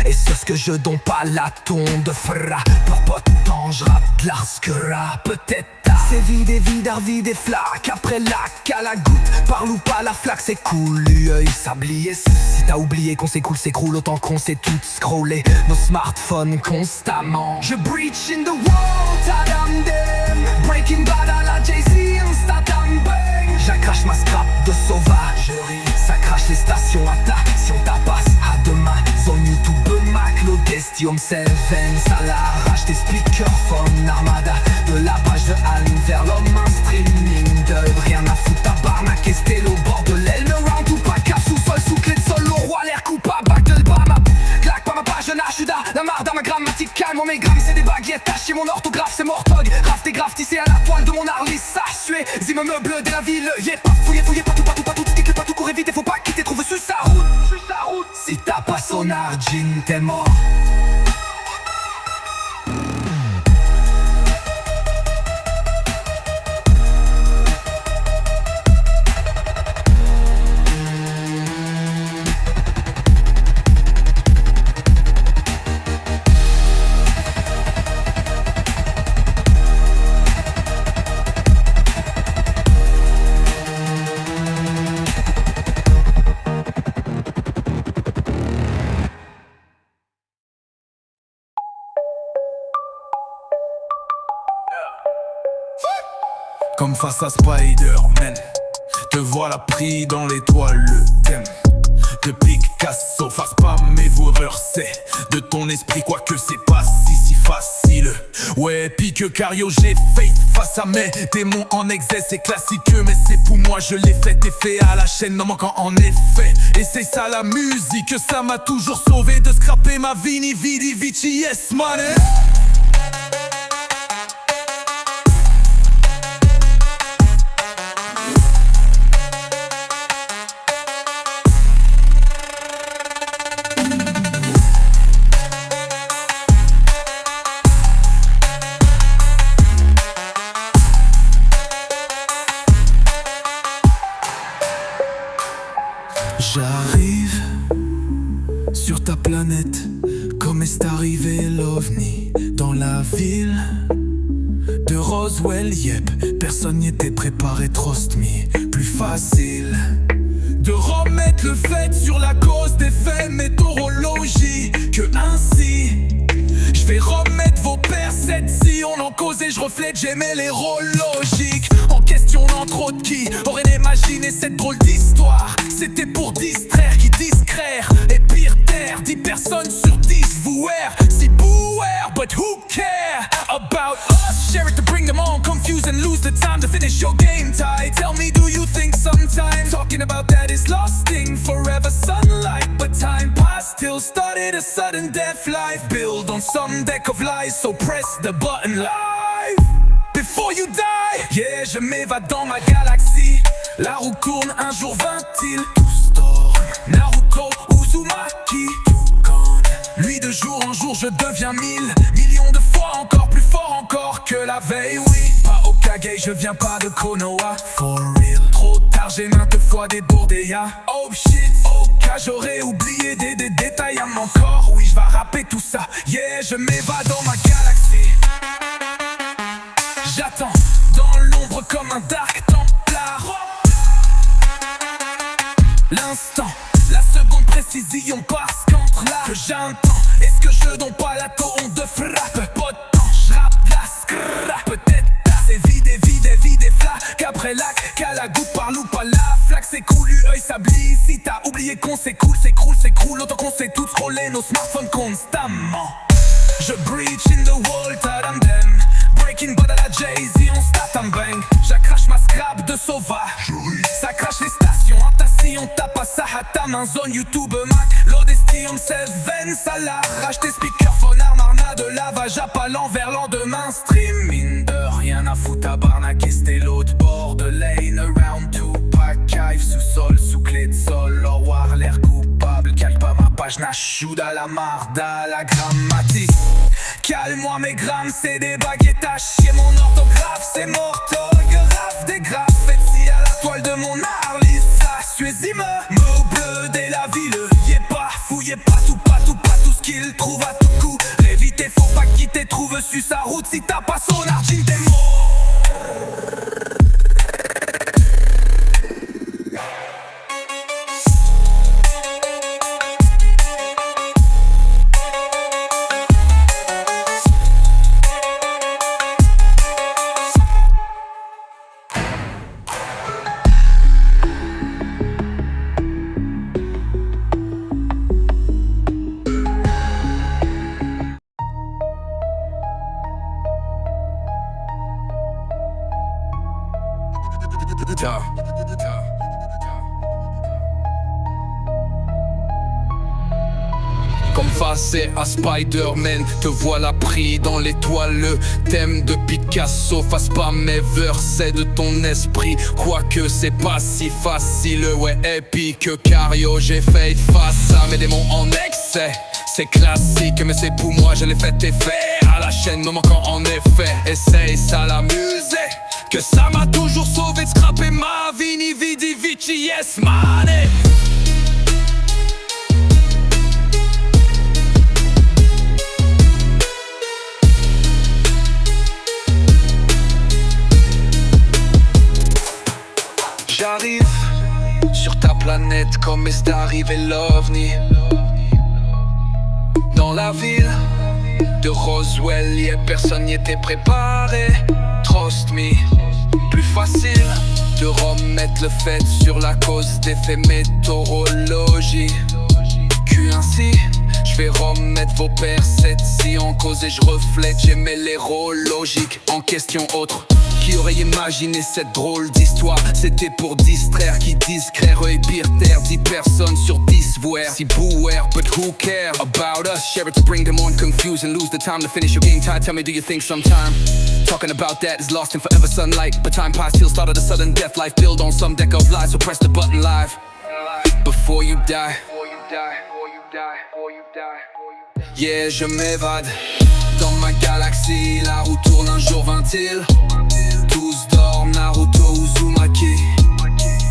et ce que je donne pas la tonde fera. Pour pas de temps, je rappe de l'arskera. Peut-être c'est vide et vide, vide et flaque. Après lac à la goutte, parle ou pas la flaque, c'est cool. L'œil sablier, si t'as oublié qu'on s'écoule, s'écroule autant qu'on sait tout scroller nos smartphones constamment. Je breach in the wall, tadam dem. Breaking Bad à la Jay-Z, Instagram bang. J'accrache ma scrap de sauvagerie. Ça crache les stations attaque. Si on tapasse à demain, zone YouTube, Mac, l'Odestium 7. Ça l'arrache des speakerphones, armada. De la page de Anne vers l'homme, un streaming de rien à foutre à Barnac. Estelle au bord de l'aile, round ou pas cap sous-sol, sous clé de sol, le roi l'air coupable, bac de l'Bama. Claque pas ma page de Nachuda, la marre dans ma grammatique calme. Mon mégramme c'est des baguettes tachées, mon orthographe c'est mortog. Raf des graves tissés à la toile de mon Harley, ça sué. Zim meuble de la ville, y'a pas fouillé, pas tout, stick pas tout, courez vite, et faut pas quitter, trouve sur sa route. Si t'as pas son argine, t'es mort. Comme face à Spider-Man, te voilà pris dans l'étoile, le thème de Picasso. Fasse pas mes erreurs, c'est de ton esprit, quoique c'est pas si facile. Ouais, pique Cario, j'ai fait face à mes démons en exercice, c'est classique, mais c'est pour moi, je l'ai fait, t'es fait à la chaîne, non manquant en effet. Et c'est ça la musique, ça m'a toujours sauvé de scraper ma vini vidi vici, yes money. J'arrive sur ta planète, comme est arrivé l'OVNI dans la ville de Roswell, yep. Personne n'y était préparé, trust me. Plus facile de remettre le fait sur la cause des faits, météorologie, que ainsi je vais remettre vos pères, cette si on en causait, je reflète, j'aimais les rôles logiques. En questionnant trop de qui aurait imaginé cette drôle d'histoire. C'était pour distraire, qui discrère et pire terre, 10 personnes sur 10 vouèrent, si beware, but who care about us? Share it to bring them on, confuse and lose the time to finish your game tie. Tell me, do you think sometimes talking about that is lost in forever sunlight? But time passed till started a sudden death. Life built on some deck of lies, so press the button live before you die. Yeah, je m'évade dans ma galaxie. La roue tourne, un jour 20-il. Tous dorment, Naruto Uzumaki. Lui de jour en jour je deviens 1000. Millions de fois encore, plus fort encore que la veille, oui. Pas au Kage, je viens pas de Konoha. For real, trop tard, j'ai maintes fois débordé, ya. Oh shit, au cas j'aurais oublié des détails encore. Oui, je vais rapper tout ça, yeah, je m'évade dans ma galaxie. un dark templar. L'instant, la seconde précision parce qu'entre là que j'entends, est-ce que je donne pas la tourne de frappe? Pas de temps, j'rappe la scrap. Peut-être c'est vide et flac. Qu'après lac, qu'à la goutte par loup, pas la flaque. C'est cool, œil s'ablie. Si t'as oublié qu'on s'écoule, s'écroule. Autant qu'on sait tout scroller nos smartphones constamment. Je breach in the wall, tadam dem. Breaking bad à la Jay-Z, on stat un bang. J'accrache ma scrap de sauvage. Ça crache les stations, entassi, on tape à Sahatam. Un zone YouTube Mac, l'Odestium 7, ça l'arrache. Tes speakerphones, armarna de lavage à pas l'envers, lendemain stream. Mine de rien à foutre à Barnac, c'était l'autre bord de lane. Around two pack, cave, sous-sol, sous clé de sol. L'or l'air coupable, calme pas ma page, nachoud à la marda, la grammatique. Calme-moi mes grammes, c'est des baguettes à chier. Mon orthographe, c'est morthographe. Des graffettes si à la toile de mon Harley. Ça, suésime, mots bleus dès la ville. Fouillez pas tout ce qu'il trouve à tout coup. L'éviter, faut pas quitter, trouve sur sa route. Si t'as pas son argile, t'es mort. Comme face à Spider-Man, te voilà pris dans l'étoile. Le thème de Picasso, fasse pas mes versets de ton esprit. Quoique c'est pas si facile, ouais épique. Cario, j'ai fait face à mes démons en excès. C'est classique, mais c'est pour moi, je l'ai fait effet. À la chaîne, me manquant en effet. Essaye ça l'amuser. Que ça m'a toujours sauvé de scraper ma vie. Ni vidi vici, yes man. J'arrive sur ta planète comme est arrivé l'OVNI. Dans la ville de Roswell, yeah, personne n'y était préparé. Trust me, plus facile de remettre le fait sur la cause des faits météorologie. Ainsi, je vais remettre vos perceptions en cause et je reflète, j'aimais les rôles logiques. En question autre, qui aurait imaginé cette drôle d'histoire? C'était pour distraire, qui discret, œil pire terre. 10 personnes sur 10 voir, si beware, but who care about us? Share it to bring them on, confuse and lose the time to finish your game tired. Tell me, do you think sometime talking about that is lost in forever sunlight? But time past till started a sudden death. Life build on some deck of lies, so press the button live before you die. Yeah, je m'évade dans ma galaxie. La roue tourne, un jour vint-il. Tous dorment, Naruto, Uzumaki.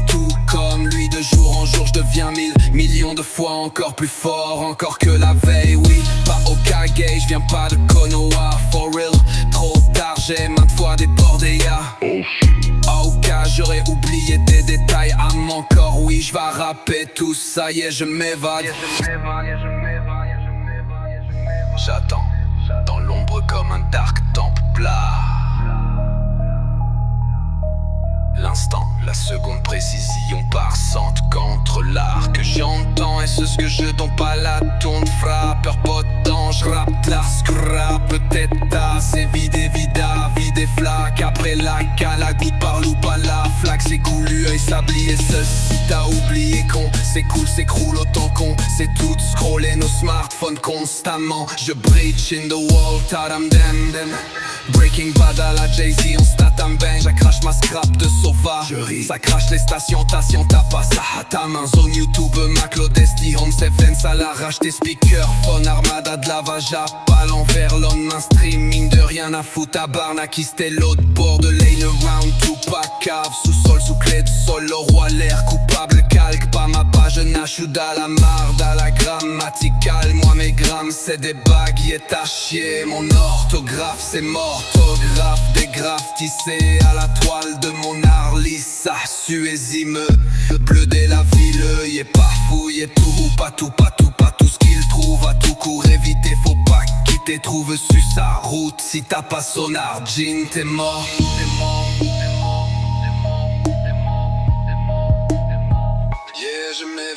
Tout comme lui, de jour en jour je deviens 1000 millions de fois encore plus fort, encore que la veille. Oui, pas au Kage, je viens pas de Konoha. For real, trop tard, j'ai maintes fois débordé, au cas j'aurais oublié des détails. Âme encore, oui, je vais rapper tout ça. Yeah, je m'évade. J'attends dans l'ombre comme un dark templar. L'instant, la seconde précision parsante qu'entre l'art que j'entends et ce que je donne pas la tourne frappeur potent. Je rappe la scrap, peut-être assez vide et flaque. Après la la goutte par loup à la flaque. C'est cool, œil sablier et ceci t'as oublié qu'on s'écroule autant qu'on sait tout scroller nos smartphones constamment. Je breach in the wall, tadam dem dem. Breaking bad à la Jay-Z, on stat un bang. J'accrache ma scrap de sauvagerie. Ça crache les stations, t'as pas ça à ta main. Zone YouTube, Mac, l'Odesti, Home 7, ça l'arrache. Tes speakers, phone, armada de lavage à pas l'envers. Lendemain streaming de rien à foutre à Barnac. C'était l'autre bord de lane around. Tout pas cave, sous-sol, sous clé de sol. Le roi l'air coupable, calque pas ma page. Nachoud à la marde, à la grammatique. calme, moi mes grammes c'est des baguettes à chier. Mon orthographe c'est morthographe, des graphes tissés à la toile de mon Arlissa. Suésime, bleu dès la ville, y est pas fouillé tout, pas tout, pas tout, pas tout ce qu'il trouve à tout court éviter, faut pas quitter, trouve su sa route. Si t'as pas sonar, jean t'es mort. Yeah, je mets